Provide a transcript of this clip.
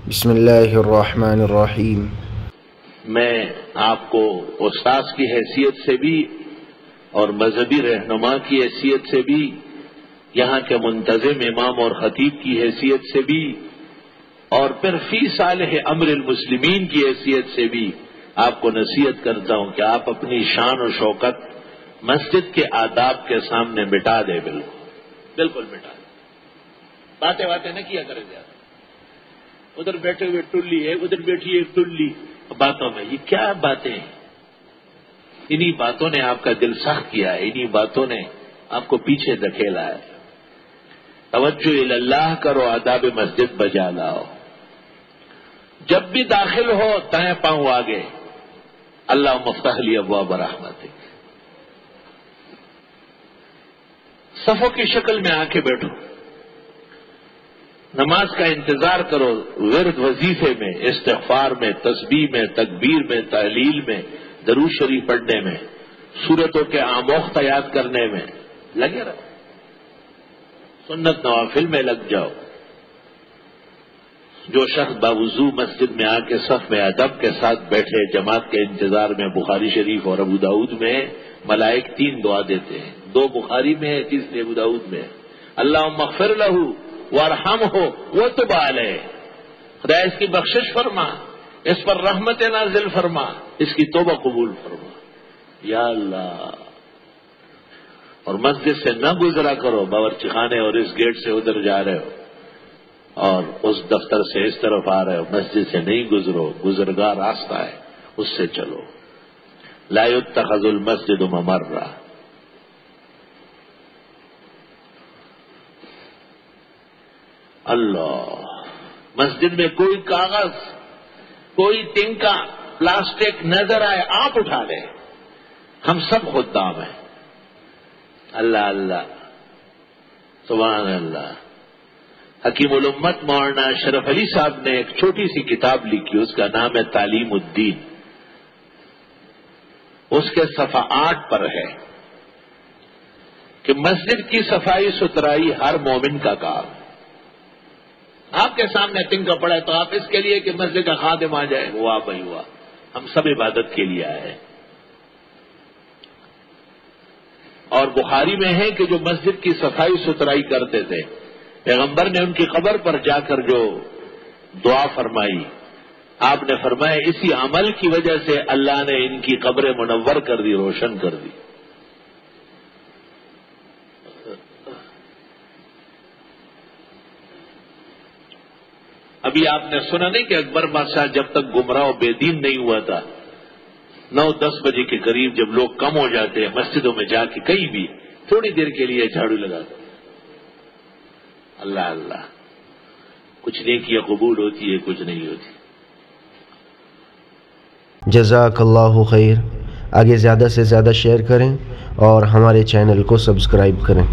بسم اللہ الرحمن الرحیم۔ میں آپ کو استاذ کی حیثیت سے بھی اور مذہبی رہنما کی حیثیت سے بھی، یہاں کے منتظم امام اور خطیب کی حیثیت سے بھی، اور پھر فی صالح امر المسلمین کی حیثیت سے بھی آپ کو نصیحت کرتا ہوں کہ آپ اپنی شان و شوکت مسجد کے آداب کے سامنے مٹا دیں، بالکل مٹا دیں۔ باتیں نہ کیا کریں زیادہ، ادھر بیٹھے ہوئے ٹلی ہے، ادھر بیٹھی ہے ٹلی، باتوں میں یہ کیا باتیں ہیں؟ انہی باتوں نے آپ کا دل سخت کیا ہے، انہی باتوں نے آپ کو پیچھے دھکیلا ہے۔ توجہ اللہ کرو، آداب مسجد بجا لاؤ۔ جب بھی داخل ہو دائیں پاؤں آگے، اللہ مفتح لی ابواب رحمتک۔ صفوں کی شکل میں آ کے بیٹھو، نماز کا انتظار کرو، ورد وظیفے میں، استغفار میں، تسبیح میں، تکبیر میں، تحلیل میں، درود شریف پڑھنے میں، سورتوں کے آموختہ یاد کرنے میں لگے رہو، سنت نوافل میں لگ جاؤ۔ جو شخص باوضو مسجد میں آ کے صف میں ادب کے ساتھ بیٹھے جماعت کے انتظار میں، بخاری شریف اور ابو داؤد میں ملائک 3 دعا دیتے ہیں، 2 بخاری میں ہے، تیسری ابو داؤد میں ہے۔ اللہم اغفر لہ وارحمہ وتب علیہ، خدا اس کی بخشش فرما، اس پر رحمت نازل فرما، اس کی توبہ قبول فرما یا اللہ۔ اور مسجد سے نہ گزرا کرو، باورچی خانے اور اس گیٹ سے ادھر جا رہے ہو اور اس دفتر سے اس طرف آ رہے ہو، مسجد سے نہیں گزرو، گزرگاہ راستہ ہے اس سے چلو۔ لا يتخذ المسجد ممرا۔ اللہ، مسجد میں کوئی کاغذ، کوئی تنکا، پلاسٹک نظر آئے آپ اٹھا لیں، ہم سب خدام ہیں۔ اللہ اللہ، سبحان اللہ۔ حکیم الامت مولانا اشرف علی صاحب نے ایک چھوٹی سی کتاب لکھی، اس کا نام ہے تعلیم الدین۔ اس کے صفحہ 8 پر ہے کہ مسجد کی صفائی ستھرائی ہر مومن کا کام۔ آپ کے سامنے تنکا پڑا ہے تو آپ اس کے لیے کہ مسجد کا خادم آ جائے، واہ بھائی واہ، ہم سب عبادت کے لیے آئے ہیں۔ اور بخاری میں ہے کہ جو مسجد کی صفائی ستھرائی کرتے تھے، پیغمبر نے ان کی قبر پر جا کر جو دعا فرمائی، آپ نے فرمایا اسی عمل کی وجہ سے اللہ نے ان کی قبریں منور کر دی، روشن کر دی۔ ابھی آپ نے سنا نہیں کہ اکبر بادشاہ جب تک گمراہ و بے دین نہیں ہوا تھا، 9-10 بجے کے قریب جب لوگ کم ہو جاتے ہیں، مسجدوں میں جا کے کہیں بھی تھوڑی دیر کے لیے جھاڑو لگاتے۔ اللہ اللہ، کچھ نیکیاں قبول ہوتی ہے، کچھ نہیں ہوتی۔ جزاک اللہ خیر۔ آگے زیادہ سے زیادہ شیئر کریں اور ہمارے چینل کو سبسکرائب کریں۔